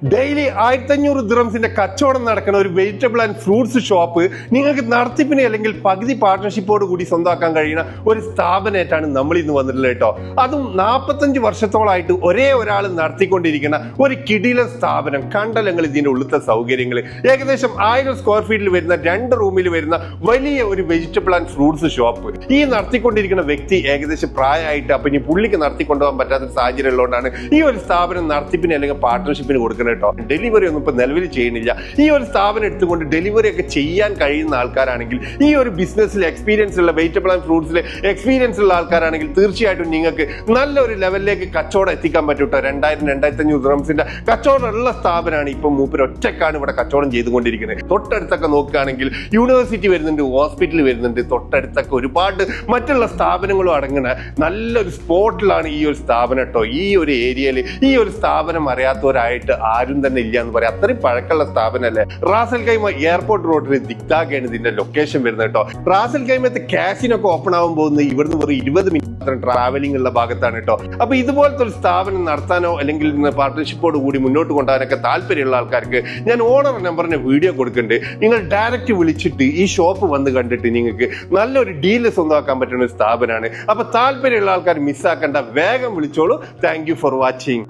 Daily 1500 ദിറംസിന്റെ കച്ചവടം നടക്കുന്ന ഒരു വെജിറ്റബിൾ ആൻഡ് ഫ്രൂട്ട്സ് ഷോപ്പ് നിങ്ങൾക്ക് നടത്തിപ്പിന് അല്ലെങ്കിൽ പകുതി പാർട്ട്ണർഷിപ്പോട് കൂടി സ്വന്തമാക്കാൻ കഴിയുന്ന ഒരു സ്ഥാപനമായിട്ടാണ് നമ്മൾ ഇന്ന് വന്നിട്ടുള്ളത് കേട്ടോ. അതും 45 വർഷത്തോളായിട്ട് ഒരേ ഒരാൾ നടത്തിക്കൊണ്ടിരിക്കുന്ന ഒരു കിടില സ്ഥാപനം. കണ്ടലങ്ങൾ ഇതിന്റെ ഉള്ളിലത്തെ സൗകര്യങ്ങൾ ഏകദേശം 1000 സ്ക്വയർ ഫീറ്റിൽ വരുന്ന 2 റൂമിൽ വരുന്ന വലിയ ഒരു വെജിറ്റബിൾ ആൻഡ് ഫ്രൂട്ട്സ് ഷോപ്പ്. ഈ നടത്തിക്കൊണ്ടിരിക്കുന്ന വ്യക്തി ഏകദേശം പ്രായമായിട്ട് അപ്പൊ ഇനി പുള്ളിക്ക് നടത്തിക്കൊണ്ടുപോകാൻ പറ്റാത്ത സാഹചര്യം ഉള്ളതുകൊണ്ടാണ് ഈ ഒരു സ്ഥാപനം നടത്തിപ്പിന് അല്ലെങ്കിൽ പാർട്ട്ണർഷിപ്പിന് കൊടുക്കുന്നത് കേട്ടോ. ഡെലിവറി ഒന്നും ഇപ്പൊ നിലവിൽ ചെയ്യുന്നില്ല. ഈ ഒരു സ്ഥാപനം എടുത്തുകൊണ്ട് ഡെലിവറി ഒക്കെ ചെയ്യാൻ കഴിയുന്ന ആൾക്കാരാണെങ്കിൽ, ഈ ഒരു ബിസിനസ്സിൽ എക്സ്പീരിയൻസ് ഉള്ള വെജിറ്റബിൾ ആൻഡ് ഫ്രൂട്ട്സിൽ എക്സ്പീരിയൻസ് ഉള്ള ആൾക്കാരാണെങ്കിൽ തീർച്ചയായിട്ടും നിങ്ങൾക്ക് നല്ലൊരു ലെവലിലേക്ക് കച്ചവടം എത്തിക്കാൻ പറ്റും കേട്ടോ. 2000-2500 ദിറംസിന്റെ കച്ചവടം ഉള്ള സ്ഥാപനമാണ്. ഇപ്പൊ മൂപ്പര് ഒറ്റക്കാണ് ഇവിടെ കച്ചവടം ചെയ്തുകൊണ്ടിരിക്കുന്നത്. തൊട്ടടുത്തൊക്കെ നോക്കുകയാണെങ്കിൽ യൂണിവേഴ്സിറ്റി വരുന്നുണ്ട്, ഹോസ്പിറ്റൽ വരുന്നുണ്ട്, തൊട്ടടുത്തൊക്കെ ഒരുപാട് മറ്റുള്ള സ്ഥാപനങ്ങളും അടങ്ങുന്ന നല്ലൊരു സ്പോട്ടിലാണ് ഈ ഒരു സ്ഥാപനം കേട്ടോ. ഈ ഒരു ഏരിയയിൽ ഈ ഒരു സ്ഥാപനം അറിയാത്തവരായിട്ട് ആരും തന്നെ ഇല്ല എന്ന് പറയാം. അത്രയും പഴക്കമുള്ള സ്ഥാപനമല്ലേ. റാസൽ ഖൈമ എയർപോർട്ട് റോഡിൽ ദിഗ്ദാഗാണ് ഇതിന്റെ ലൊക്കേഷൻ വരുന്നത് കേട്ടോ. റാസൽ ഖൈമത്തെ കാസിനൊക്കെ ഓപ്പൺ ആവാൻ പോകുന്നത് ഇവിടുന്ന് വെറും 20 മിനിറ്റ് ട്രാവലിംഗ് ഉള്ള ഭാഗത്താണ് കേട്ടോ. അപ്പൊ ഇതുപോലത്തെ ഒരു സ്ഥാപനം നടത്താനോ അല്ലെങ്കിൽ പാർട്ട്ണർഷിപ്പോട് കൂടി മുന്നോട്ട് കൊണ്ടുപോകാനൊക്കെ താല്പര്യമുള്ള ആൾക്കാർക്ക് ഞാൻ ഓണർ നമ്പറിന് വീഡിയോ കൊടുക്കുന്നുണ്ട്. നിങ്ങൾ ഡയറക്റ്റ് വിളിച്ചിട്ട് ഈ ഷോപ്പ് വന്ന് കണ്ടിട്ട് നിങ്ങൾക്ക് നല്ലൊരു ഡീല് സ്വന്തമാക്കാൻ പറ്റുന്ന ഒരു സ്ഥാപനമാണ്. അപ്പൊ താല്പര്യമുള്ള ആൾക്കാർ മിസ്സാക്കണ്ട, വേഗം വിളിച്ചോളൂ. Thank you for watching.